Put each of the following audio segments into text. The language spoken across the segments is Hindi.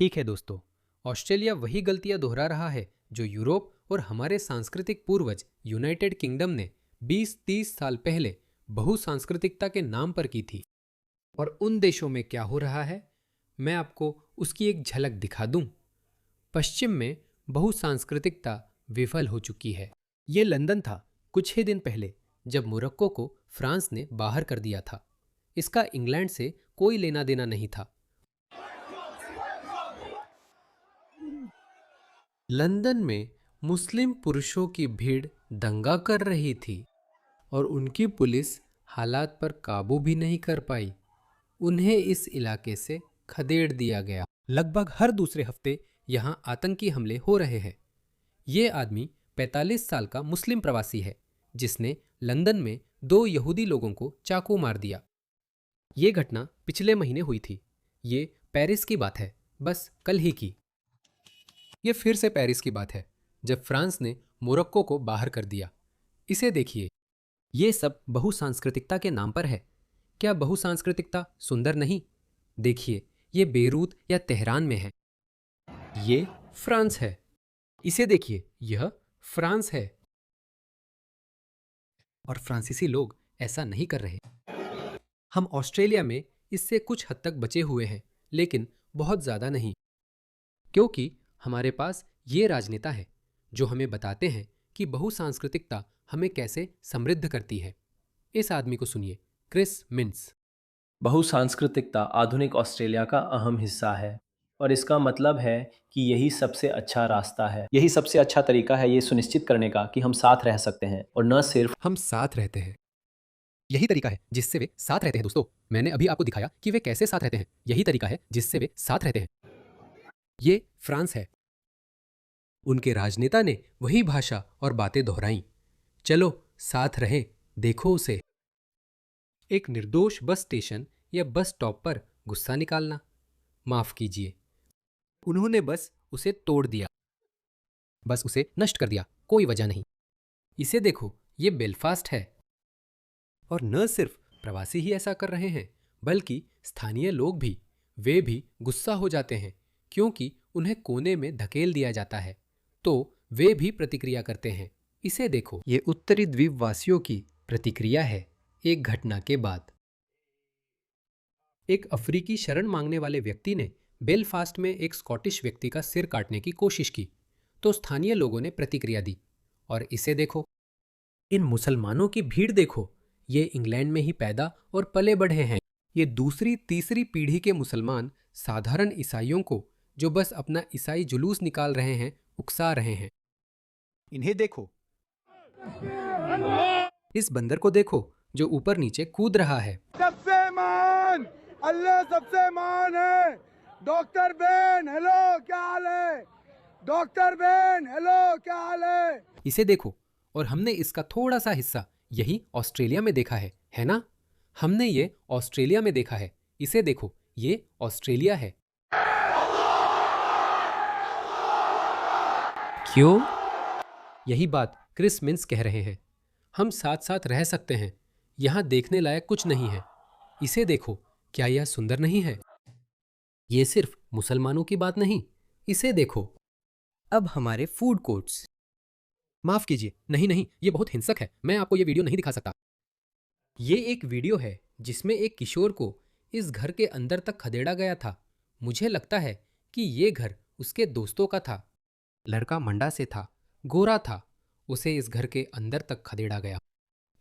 ठीक है दोस्तों, ऑस्ट्रेलिया वही गलतियां दोहरा रहा है जो यूरोप और हमारे सांस्कृतिक पूर्वज यूनाइटेड किंगडम ने 20-30 साल पहले बहुसांस्कृतिकता के नाम पर की थी। और उन देशों में क्या हो रहा है, मैं आपको उसकी एक झलक दिखा दूं। पश्चिम में बहुसांस्कृतिकता विफल हो चुकी है। ये लंदन था कुछ ही दिन पहले जब मोरक्को को फ्रांस ने बाहर कर दिया था। इसका इंग्लैंड से कोई लेना देना नहीं था। लंदन में मुस्लिम पुरुषों की भीड़ दंगा कर रही थी और उनकी पुलिस हालात पर काबू भी नहीं कर पाई। उन्हें इस इलाके से खदेड़ दिया गया। लगभग हर दूसरे हफ्ते यहाँ आतंकी हमले हो रहे हैं। ये आदमी 45 साल का मुस्लिम प्रवासी है जिसने लंदन में 2 यहूदी लोगों को चाकू मार दिया। ये घटना पिछले महीने हुई थी। ये पेरिस की बात है, बस कल ही की। ये फिर से पेरिस की बात है जब फ्रांस ने मोरक्को को बाहर कर दिया। इसे देखिए, ये सब बहुसांस्कृतिकता के नाम पर है। क्या बहुसांस्कृतिकता सुंदर नहीं? देखिए, ये बेरूत या तेहरान में है। ये फ्रांस है। इसे देखिए, यह फ्रांस है। और फ्रांसीसी लोग ऐसा नहीं कर रहे। हम ऑस्ट्रेलिया में इससे कुछ हद तक बचे हुए हैं, लेकिन बहुत ज़्यादा नहीं, क्योंकि हमारे पास ये राजनेता है जो हमें बताते हैं कि बहुसांस्कृतिकता हमें कैसे समृद्ध करती है। इस आदमी को सुनिए, क्रिस मिन्स। बहुसांस्कृतिकता आधुनिक ऑस्ट्रेलिया का अहम हिस्सा है और इसका मतलब है कि यही सबसे अच्छा रास्ता है, यही सबसे अच्छा तरीका है ये सुनिश्चित करने का कि हम साथ रह सकते हैं और न सिर्फ हम साथ रहते हैं। यही तरीका है जिससे वे साथ रहते हैं। दोस्तों, मैंने अभी आपको दिखाया कि वे कैसे साथ रहते हैं। यही तरीका है जिससे वे साथ रहते हैं। ये फ्रांस है। उनके राजनेता ने वही भाषा और बातें दोहराई। चलो साथ रहें, देखो उसे। एक निर्दोष बस स्टेशन या बस स्टॉप पर गुस्सा निकालना, माफ कीजिए, उन्होंने बस उसे तोड़ दिया, बस उसे नष्ट कर दिया, कोई वजह नहीं। इसे देखो, ये बेलफास्ट है। और न सिर्फ प्रवासी ही ऐसा कर रहे हैं, बल्कि स्थानीय लोग भी। वे भी गुस्सा हो जाते हैं क्योंकि उन्हें कोने में धकेल दिया जाता है, तो वे भी प्रतिक्रिया करते हैं। इसे देखो, ये उत्तरी द्वीपवासियों की प्रतिक्रिया है एक घटना के बाद। एक अफ्रीकी शरण मांगने वाले व्यक्ति ने बेलफास्ट में एक स्कॉटिश व्यक्ति का सिर काटने की कोशिश की, तो स्थानीय लोगों ने प्रतिक्रिया दी। और इसे देखो, इन मुसलमानों की भीड़ देखो। ये इंग्लैंड में ही पैदा और पले बढ़े हैं। ये दूसरी तीसरी पीढ़ी के मुसलमान साधारण ईसाइयों को, जो बस अपना ईसाई जुलूस निकाल रहे हैं, उकसा रहे हैं। इन्हें देखो, इस बंदर को देखो जो ऊपर नीचे कूद रहा है। सबसे महान अल्लाह सबसे महान है। डॉक्टर बेन, हेलो क्या हाल है? डॉक्टर बेन, हेलो क्या हाल है? इसे देखो, और हमने इसका थोड़ा सा हिस्सा यही ऑस्ट्रेलिया में देखा है ना? हमने ये ऑस्ट्रेलिया में देखा है। इसे देखो, ये ऑस्ट्रेलिया है। क्यों? यही बात क्रिस मिन्स कह रहे हैं। हम साथ साथ रह सकते हैं। यहाँ देखने लायक कुछ नहीं है। इसे देखो, क्या यह सुंदर नहीं है? ये सिर्फ मुसलमानों की बात नहीं। इसे देखो। अब हमारे फूड कोर्ट्स। माफ कीजिए, नहीं नहीं, ये बहुत हिंसक है। मैं आपको ये वीडियो नहीं दिखा सकता। ये एक वीडियो है जिसमें एक किशोर को इस घर के अंदर तक खदेड़ा गया था। मुझे लगता है कि ये घर उसके दोस्तों का था। लड़का मंडा से था, गोरा था। उसे इस घर के अंदर तक खदेड़ा गया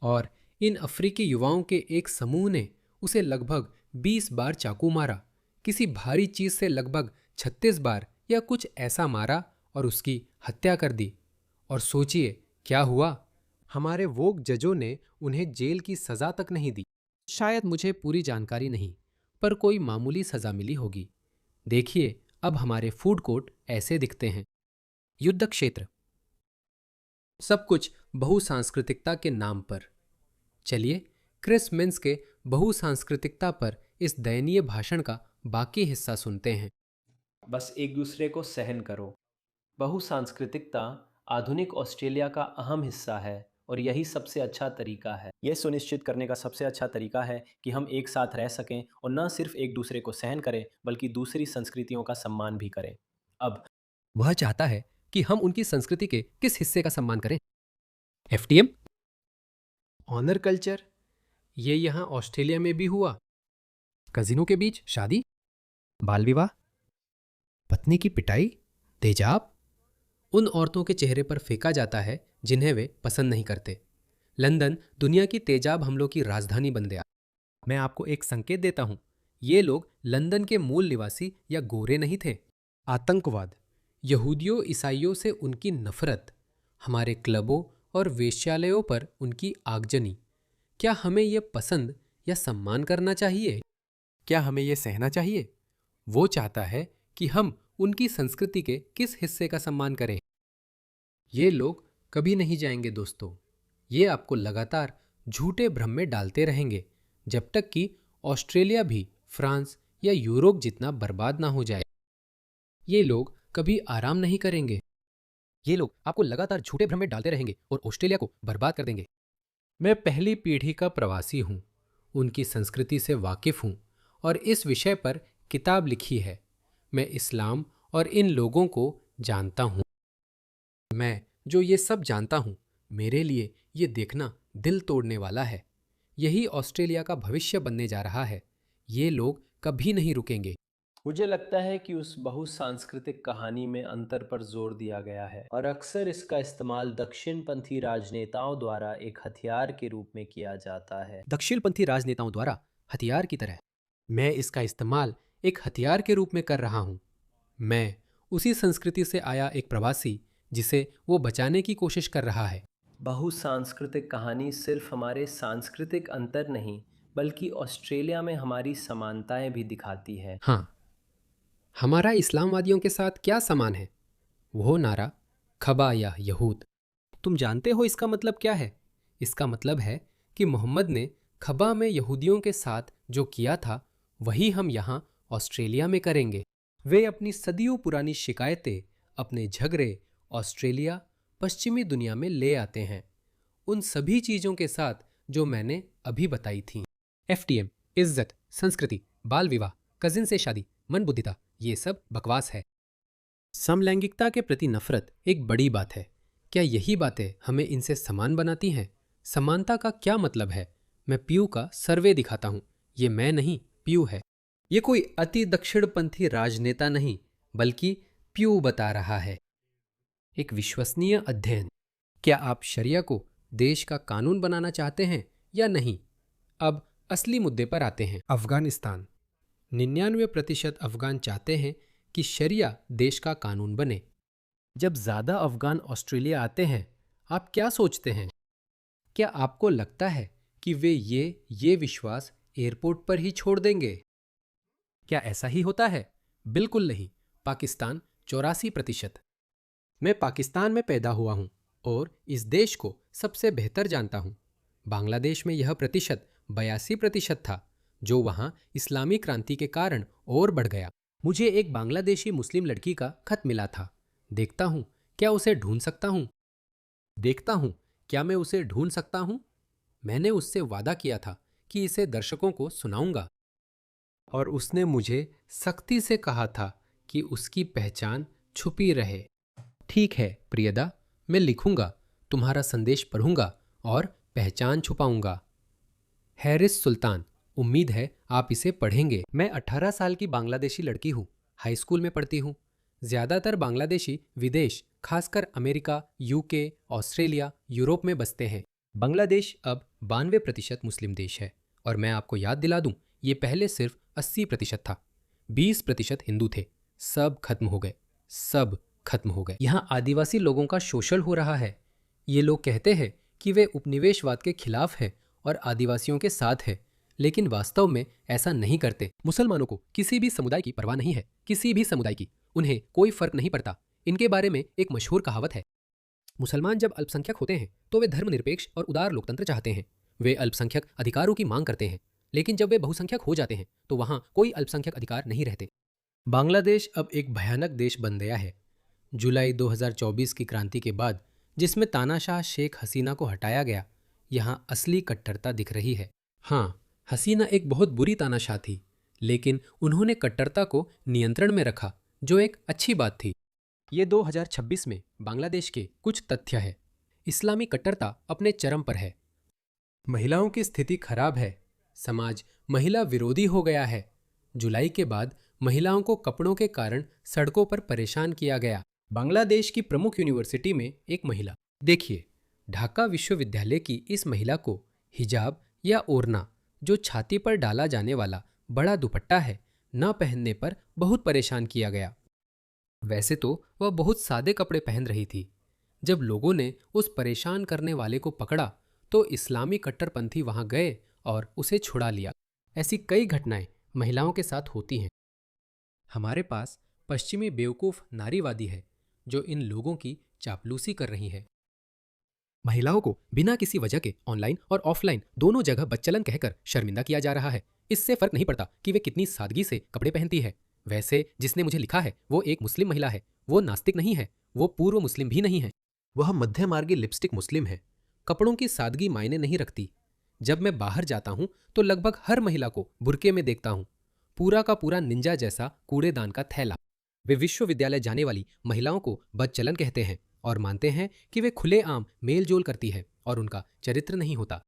और इन अफ्रीकी युवाओं के एक समूह ने उसे लगभग 20 बार चाकू मारा। किसी भारी चीज से लगभग 36 बार या कुछ ऐसा मारा और उसकी हत्या कर दी। और सोचिए क्या हुआ। हमारे वोग जजों ने उन्हें जेल की सजा तक नहीं दी। शायद मुझे पूरी जानकारी नहीं, पर कोई मामूली सजा मिली होगी। देखिए, अब हमारे फूड कोर्ट ऐसे दिखते हैं। युद्ध क्षेत्र, सब कुछ बहुसांस्कृतिकता के नाम पर। चलिए क्रिस मिन्स के बहुसांस्कृतिकता पर इस दयनीय भाषण का बाकी हिस्सा सुनते हैं। बस एक दूसरे को सहन करो। बहुसांस्कृतिकता आधुनिक ऑस्ट्रेलिया का अहम हिस्सा है और यही सबसे अच्छा तरीका है। यह सुनिश्चित करने का सबसे अच्छा तरीका है कि हम एक साथ रह सकें और न सिर्फ एक दूसरे को सहन करें बल्कि दूसरी संस्कृतियों का सम्मान भी करें। अब वह चाहता है कि हम उनकी संस्कृति के किस हिस्से का सम्मान करें? एफटीएम, ऑनर कल्चर, ये यहाँ ऑस्ट्रेलिया में भी हुआ। कजिनों के बीच शादी, बाल विवाह, पत्नी की पिटाई, तेजाब, उन औरतों के चेहरे पर फेंका जाता है जिन्हें वे पसंद नहीं करते। लंदन दुनिया की तेजाब हमलों की राजधानी बन गया। मैं आपको एक संकेत देता हूं, ये लोग लंदन के मूल निवासी या गोरे नहीं थे। आतंकवाद, यहूदियों ईसाइयों से उनकी नफरत, हमारे क्लबों और वेश्यालयों पर उनकी आगजनी, क्या हमें ये पसंद या सम्मान करना चाहिए? क्या हमें ये सहना चाहिए? वो चाहता है कि हम उनकी संस्कृति के किस हिस्से का सम्मान करें। ये लोग कभी नहीं जाएंगे दोस्तों। ये आपको लगातार झूठे भ्रम में डालते रहेंगे जब तक कि ऑस्ट्रेलिया भी फ्रांस या यूरोप जितना बर्बाद ना हो जाए। ये लोग कभी आराम नहीं करेंगे। ये लोग आपको लगातार झूठे भ्रम में डालते रहेंगे और ऑस्ट्रेलिया को बर्बाद कर देंगे। मैं पहली पीढ़ी का प्रवासी हूँ, उनकी संस्कृति से वाकिफ हूँ और इस विषय पर किताब लिखी है। मैं इस्लाम और इन लोगों को जानता हूँ। मैं जो ये सब जानता हूँ, मेरे लिए ये देखना दिल तोड़ने वाला है। यही ऑस्ट्रेलिया का भविष्य बनने जा रहा है। ये लोग कभी नहीं रुकेंगे। मुझे लगता है कि उस बहुसांस्कृतिक कहानी में अंतर पर जोर दिया गया है और अक्सर इसका इस्तेमाल दक्षिणपंथी राजनेताओं द्वारा एक हथियार के रूप में किया जाता है। दक्षिणपंथी राजनेताओं द्वारा हथियार की तरह। मैं इसका इस्तेमाल एक हथियार के रूप में कर रहा हूँ। मैं उसी संस्कृति से आया एक प्रवासी जिसे वो बचाने की कोशिश कर रहा है। बहुसांस्कृतिक कहानी सिर्फ हमारे सांस्कृतिक अंतर नहीं बल्कि ऑस्ट्रेलिया में हमारी समानताएं भी दिखाती है। हाँ, हमारा इस्लामवादियों के साथ क्या समान है? वो नारा खबा या यहूद। तुम जानते हो इसका मतलब क्या है? इसका मतलब है कि मोहम्मद ने खबा में यहूदियों के साथ जो किया था वही हम यहाँ ऑस्ट्रेलिया में करेंगे। वे अपनी सदियों पुरानी शिकायतें, अपने झगड़े ऑस्ट्रेलिया पश्चिमी दुनिया में ले आते हैं, उन सभी चीज़ों के साथ जो मैंने अभी बताई थी। एफटीएम, इज्जत, संस्कृति, बाल विवाह, कजिन से शादी, मनबुद्धिता, ये सब बकवास है। समलैंगिकता के प्रति नफरत एक बड़ी बात है। क्या यही बातें हमें इनसे समान बनाती हैं? समानता का क्या मतलब है? मैं पीयू का सर्वे दिखाता हूँ। ये मैं नहीं, पीयू है। ये कोई अति दक्षिणपंथी राजनेता नहीं बल्कि पीयू बता रहा है। एक विश्वसनीय अध्ययन। क्या आप शरिया को देश का कानून बनाना चाहते हैं या नहीं? अब असली मुद्दे पर आते हैं। अफगानिस्तान। 99% अफगान चाहते हैं कि शरिया देश का कानून बने। जब ज़्यादा अफगान ऑस्ट्रेलिया आते हैं, आप क्या सोचते हैं? क्या आपको लगता है कि वे ये विश्वास एयरपोर्ट पर ही छोड़ देंगे? क्या ऐसा ही होता है? बिल्कुल नहीं। पाकिस्तान 84%। मैं पाकिस्तान में पैदा हुआ हूँ और इस देश को सबसे बेहतर जानता हूँ। बांग्लादेश में यह प्रतिशत 82% था, जो वहाँ इस्लामी क्रांति के कारण और बढ़ गया। मुझे एक बांग्लादेशी मुस्लिम लड़की का खत मिला था। देखता हूँ क्या उसे ढूंढ सकता हूँ। देखता हूँ क्या मैं उसे ढूंढ सकता हूँ। मैंने उससे वादा किया था कि इसे दर्शकों को सुनाऊंगा और उसने मुझे सख्ती से कहा था कि उसकी पहचान छुपी रहे। ठीक है प्रियदा, मैं लिखूंगा, तुम्हारा संदेश पढ़ूंगा और पहचान छुपाऊंगा। हैरिस सुल्तान। उम्मीद है आप इसे पढ़ेंगे। मैं 18 साल की बांग्लादेशी लड़की हूँ। हाई स्कूल में पढ़ती हूँ। ज़्यादातर बांग्लादेशी विदेश, खासकर अमेरिका, यूके, ऑस्ट्रेलिया, यूरोप में बसते हैं। बांग्लादेश अब 92% मुस्लिम देश है और मैं आपको याद दिला दूं, ये पहले सिर्फ 80% था। 20% हिंदू थे। सब खत्म हो गए, सब खत्म हो गए। यहाँ आदिवासी लोगों का शोषण हो रहा है। ये लोग कहते हैं कि वे उपनिवेशवाद के खिलाफ हैं और आदिवासियों के साथ हैं, लेकिन वास्तव में ऐसा नहीं करते। मुसलमानों को किसी भी समुदाय की परवाह नहीं है, किसी भी समुदाय की। उन्हें कोई फर्क नहीं पड़ता। इनके बारे में एक मशहूर कहावत है, मुसलमान जब अल्पसंख्यक होते हैं तो वे धर्मनिरपेक्ष और उदार लोकतंत्र चाहते हैं। वे अल्पसंख्यक अधिकारों की मांग करते हैं, लेकिन जब वे बहुसंख्यक हो जाते हैं तो वहाँ कोई अल्पसंख्यक अधिकार नहीं रहते। बांग्लादेश अब एक भयानक देश बन गया है। जुलाई 2024 की क्रांति के बाद जिसमें तानाशाह शेख हसीना को हटाया गया, यहाँ असली कट्टरता दिख रही है। हाँ, हसीना एक बहुत बुरी तानाशाह थी, लेकिन उन्होंने कट्टरता को नियंत्रण में रखा, जो एक अच्छी बात थी। ये 2026 में बांग्लादेश के कुछ तथ्य है। इस्लामी कट्टरता अपने चरम पर है। महिलाओं की स्थिति खराब है। समाज महिला विरोधी हो गया है। जुलाई के बाद महिलाओं को कपड़ों के कारण सड़कों पर परेशान किया गया। बांग्लादेश की प्रमुख यूनिवर्सिटी में एक महिला, देखिए, ढाका विश्वविद्यालय की इस महिला को हिजाब या ओढ़ना, जो छाती पर डाला जाने वाला बड़ा दुपट्टा है, न पहनने पर बहुत परेशान किया गया। वैसे तो वह बहुत सादे कपड़े पहन रही थी। जब लोगों ने उस परेशान करने वाले को पकड़ा तो इस्लामी कट्टरपंथी वहां गए और उसे छुड़ा लिया। ऐसी कई घटनाएं महिलाओं के साथ होती हैं। हमारे पास पश्चिमी बेवकूफ़ नारीवादी है जो इन लोगों की चापलूसी कर रही है। महिलाओं को बिना किसी वजह के ऑनलाइन और ऑफलाइन दोनों जगह बच्चलन कहकर शर्मिंदा किया जा रहा है। इससे फर्क नहीं पड़ता कि वे कितनी सादगी से कपड़े पहनती है। वैसे जिसने मुझे लिखा है वो एक मुस्लिम महिला है। वो नास्तिक नहीं है, वो पूर्व मुस्लिम भी नहीं है। वह मध्य मार्गी लिपस्टिक मुस्लिम है। कपड़ों की सादगी मायने नहीं रखती। जब मैं बाहर जाता हूं तो लगभग हर महिला को बुर्के में देखता हूं, पूरा का पूरा निंजा जैसा कूड़ेदान का थैला। वे विश्वविद्यालय जाने वाली महिलाओं को बदचलन कहते हैं और मानते हैं कि वे खुलेआम मेल जोल करती है और उनका चरित्र नहीं होता।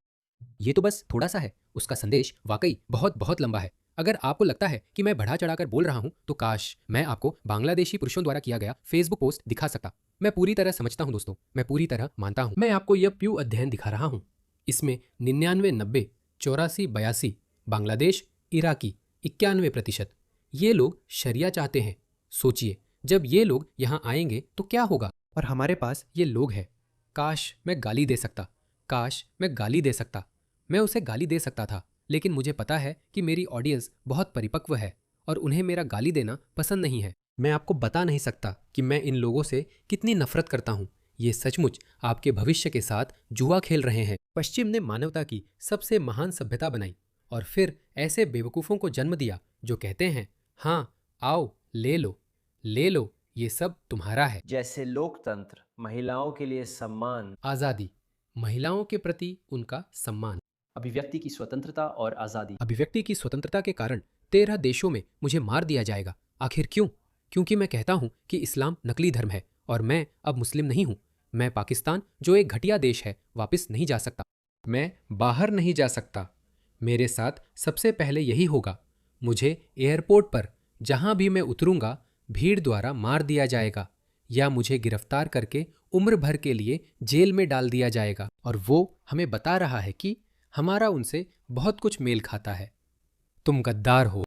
ये तो बस थोड़ा सा है, उसका संदेश वाकई बहुत बहुत लंबा है। अगर आपको लगता है कि मैं बढ़ा चढ़ाकर बोल रहा हूं तो काश मैं आपको बांग्लादेशी पुरुषों द्वारा किया गया फेसबुक पोस्ट दिखा सकता। मैं पूरी तरह समझता हूं दोस्तों, मैं पूरी तरह मानता हूं। मैं आपको यह प्यू अध्ययन दिखा रहा हूं। इसमें 99, 90, 84, 82 बांग्लादेश, इराकी 91%। ये लोग शरिया चाहते हैं। सोचिए, जब ये लोग यहाँ आएंगे तो क्या होगा। और हमारे पास ये लोग हैं। काश मैं गाली दे सकता, काश मैं गाली दे सकता। मैं उसे गाली दे सकता था, लेकिन मुझे पता है कि मेरी ऑडियंस बहुत परिपक्व है और उन्हें मेरा गाली देना पसंद नहीं है। मैं आपको बता नहीं सकता कि मैं इन लोगों से कितनी नफरत करता हूँ। ये सचमुच आपके भविष्य के साथ जुआ खेल रहे हैं। पश्चिम ने मानवता की सबसे महान सभ्यता बनाई और फिर ऐसे बेवकूफ़ों को जन्म दिया जो कहते हैं, हाँ आओ ले लो, ले लो, ये सब तुम्हारा है। जैसे लोकतंत्र, महिलाओं के लिए सम्मान, आज़ादी, महिलाओं के प्रति उनका सम्मान, अभिव्यक्ति की स्वतंत्रता और आज़ादी। अभिव्यक्ति की स्वतंत्रता के कारण 13 देशों में मुझे मार दिया जाएगा। आखिर क्यों? क्योंकि मैं कहता हूं कि इस्लाम नकली धर्म है और मैं अब मुस्लिम नहीं हूं। मैं पाकिस्तान, जो एक घटिया देश है, वापस नहीं जा सकता। मैं बाहर नहीं जा सकता। मेरे साथ सबसे पहले यही होगा। मुझे एयरपोर्ट पर जहां भी मैं उतरूंगा भीड़ द्वारा मार दिया जाएगा या मुझे गिरफ्तार करके उम्र भर के लिए जेल में डाल दिया जाएगा। और वो हमें बता रहा है कि हमारा उनसे बहुत कुछ मेल खाता है। तुम गद्दार हो।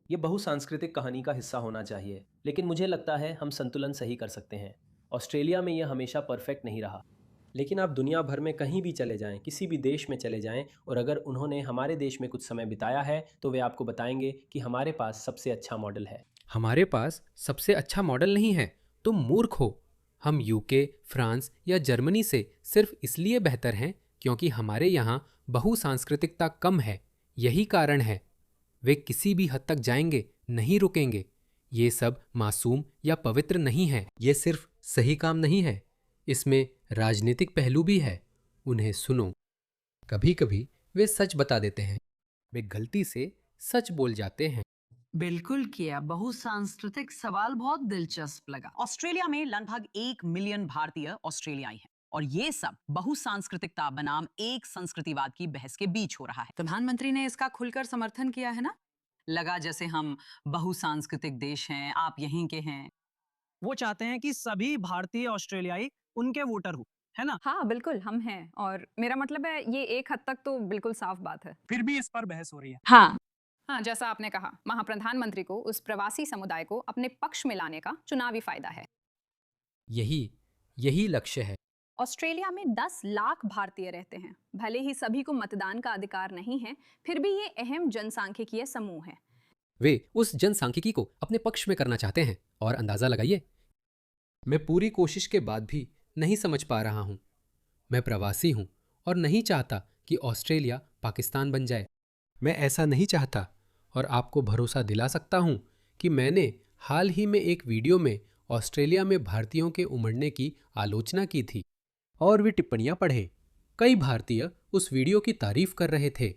ये बहुसांस्कृतिक कहानी का हिस्सा होना चाहिए, लेकिन मुझे लगता है हम संतुलन सही कर सकते हैं। ऑस्ट्रेलिया में यह हमेशा परफेक्ट नहीं रहा, लेकिन आप दुनिया भर में कहीं भी चले जाएं, किसी भी देश में चले जाएं, और अगर उन्होंने हमारे देश में कुछ समय बिताया है तो वे आपको बताएंगे कि हमारे पास सबसे अच्छा मॉडल है। हमारे पास सबसे अच्छा मॉडल नहीं है, तुम मूर्ख हो। हम यूके, फ्रांस या जर्मनी से सिर्फ इसलिए बेहतर हैं क्योंकि हमारे यहाँ बहुसांस्कृतिकता कम है। यही कारण है। वे किसी भी हद तक जाएंगे, नहीं रुकेंगे। ये सब मासूम या पवित्र नहीं है। ये सिर्फ सही काम नहीं है, इसमें राजनीतिक पहलू भी है। उन्हें सुनो। कभी कभी वे सच बता देते हैं। वे गलती से सच बोल जाते हैं। बिल्कुल किया। बहुसांस्कृतिक सवाल बहुत दिलचस्प लगा। ऑस्ट्रेलिया में लगभग 1 मिलियन भारतीय ऑस्ट्रेलियाई हैं और ये सब बहुसांस्कृतिकता बनाम एक संस्कृतिवाद की बहस के बीच हो रहा है। प्रधानमंत्री ने इसका खुलकर समर्थन किया है ना। लगा जैसे हम बहुसांस्कृतिक देश हैं, आप यहीं के हैं। वो चाहते हैं कि सभी भारतीय ऑस्ट्रेलियाई उनके वोटर हो, है ना। हाँ बिल्कुल, हम हैं। और मेरा मतलब है ये एक हद तक तो बिल्कुल साफ बात है। फिर भी इस पर बहस हो रही है। हाँ, जैसा आपने कहा, महाप्रधानमंत्री को उस प्रवासी समुदाय को अपने पक्ष में लाने का चुनावी फायदा है। यही लक्ष्य है। ऑस्ट्रेलिया में 10 लाख भारतीय रहते हैं। भले ही सभी को मतदान का अधिकार नहीं है, फिर भी ये अहम जनसांख्यिकीय समूह है। वे उस जनसांख्यिकी को अपने पक्ष में करना चाहते हैं। और अंदाजा लगाइए, मैं पूरी कोशिश के बाद भी नहीं समझ पा रहा हूं। मैं प्रवासी हूं और नहीं चाहता कि ऑस्ट्रेलिया पाकिस्तान बन जाए। मैं ऐसा नहीं चाहता और आपको भरोसा दिला सकता हूं कि मैंने हाल ही में एक वीडियो में ऑस्ट्रेलिया में भारतीयों के उमड़ने की आलोचना की थी और वे टिप्पणियां पढ़े। कई भारतीय उस वीडियो की तारीफ कर रहे थे।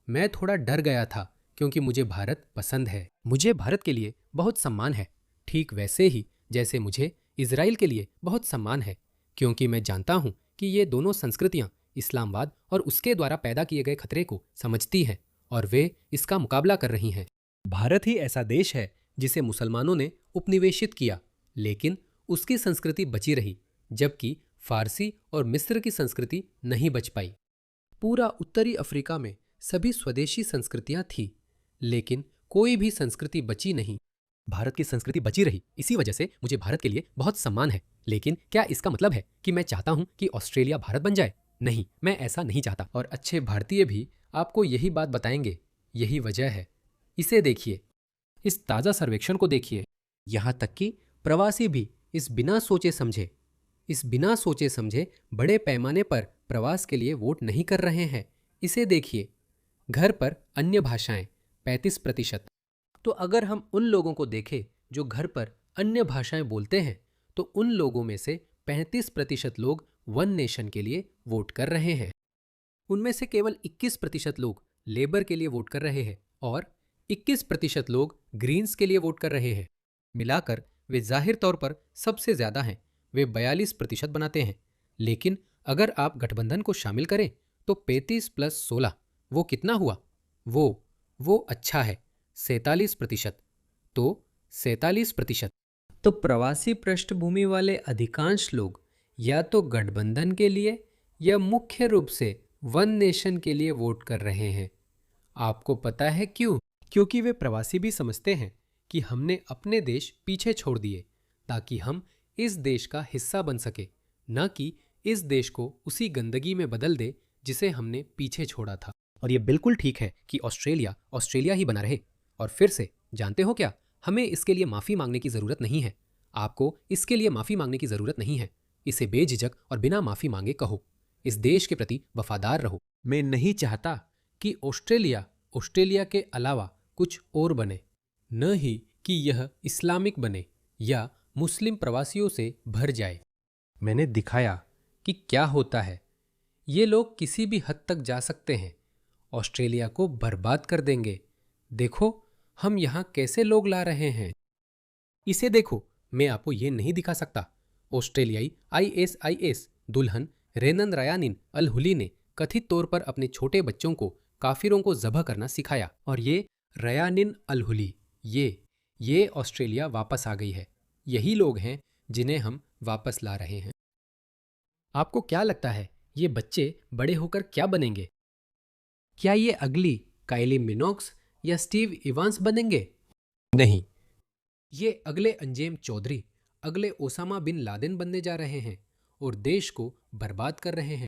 मैं थोड़ा डर गया था क्योंकि मुझे भारत पसंद है। मुझे भारत के लिए बहुत सम्मान है, ठीक वैसे ही जैसे मुझे इजराइल के लिए बहुत सम्मान है, क्योंकि मैं जानता हूं कि ये दोनों संस्कृतियां इस्लामवाद और उसके द्वारा पैदा किए गए खतरे को समझती हैं और वे इसका मुकाबला कर रही हैं। भारत ही ऐसा देश है जिसे मुसलमानों ने उपनिवेशित किया, लेकिन उसकी संस्कृति बची रही, जबकि फारसी और मिस्र की संस्कृति नहीं बच पाई। पूरा उत्तरी अफ्रीका में सभी स्वदेशी संस्कृतियां थीं, लेकिन कोई भी संस्कृति बची नहीं। भारत की संस्कृति बची रही, इसी वजह से मुझे भारत के लिए बहुत सम्मान है। लेकिन क्या इसका मतलब है कि मैं चाहता हूं कि ऑस्ट्रेलिया भारत बन जाए? नहीं, मैं ऐसा नहीं चाहता, और अच्छे भारतीय भी आपको यही बात बताएंगे। यही वजह है। इसे देखिए, इस ताज़ा सर्वेक्षण को देखिए। यहाँ तक कि प्रवासी भी इस बिना सोचे समझे बड़े पैमाने पर प्रवास के लिए वोट नहीं कर रहे हैं। इसे देखिए, घर पर अन्य भाषाएं 35%। तो अगर हम उन लोगों को देखें जो घर पर अन्य भाषाएं बोलते हैं, तो उन लोगों में से 35% लोग वन नेशन के लिए वोट कर रहे हैं। उनमें से केवल 21% लोग लेबर के लिए वोट कर रहे हैं और 21% लोग ग्रीन्स के लिए वोट कर रहे हैं। मिलाकर वे जाहिर तौर पर सबसे ज्यादा हैं, वे 42% बनाते हैं। लेकिन अगर आप गठबंधन को शामिल करें तो 35 + 16 वो कितना हुआ? वो अच्छा है, 47%। तो 47%। तो प्रवासी पृष्ठभूमि वाले अधिकांश लोग या तो गठबंधन के लिए या मुख्य रूप से वन नेशन के लिए वोट कर रहे हैं। आपको पता है क्यों? क्योंकि वे प्रवासी भी समझते हैं कि हमने अपने देश पीछे छोड़ दिए ताकि हम इस देश का हिस्सा बन सके, न कि इस देश को उसी गंदगी में बदल दे जिसे हमने पीछे छोड़ा था। और ये बिल्कुल ठीक है कि ऑस्ट्रेलिया ही बना रहे। और फिर से, जानते हो क्या, हमें इसके लिए माफ़ी मांगने की ज़रूरत नहीं है। आपको इसके लिए माफ़ी मांगने की ज़रूरत नहीं है। इसे बेझिझक और बिना माफ़ी मांगे कहो। इस देश के प्रति वफादार रहो। मैं नहीं चाहता कि ऑस्ट्रेलिया के अलावा कुछ और बने, न ही कि यह इस्लामिक बने या मुस्लिम प्रवासियों से भर जाए। मैंने दिखाया कि क्या होता है। ये लोग किसी भी हद तक जा सकते हैं, ऑस्ट्रेलिया को बर्बाद कर देंगे। देखो हम यहाँ कैसे लोग ला रहे हैं। इसे देखो, मैं आपको ये नहीं दिखा सकता। ऑस्ट्रेलियाई ISIS दुल्हन रेनन रयानिन अल हुली ने कथित तौर पर अपने छोटे बच्चों को काफिरों को ज़बह करना सिखाया, और ये रयानिन अल हुली ये ऑस्ट्रेलिया वापस आ गई है। यही लोग हैं जिन्हें हम वापस ला रहे हैं। आपको क्या लगता है, ये बच्चे बड़े होकर क्या बनेंगे? क्या ये अगली काइली मिनोक्स या स्टीव इवांस बनेंगे? नहीं, ये अगले अंजेम चौधरी, अगले ओसामा बिन लादेन बनने जा रहे हैं और देश को बर्बाद कर रहे हैं।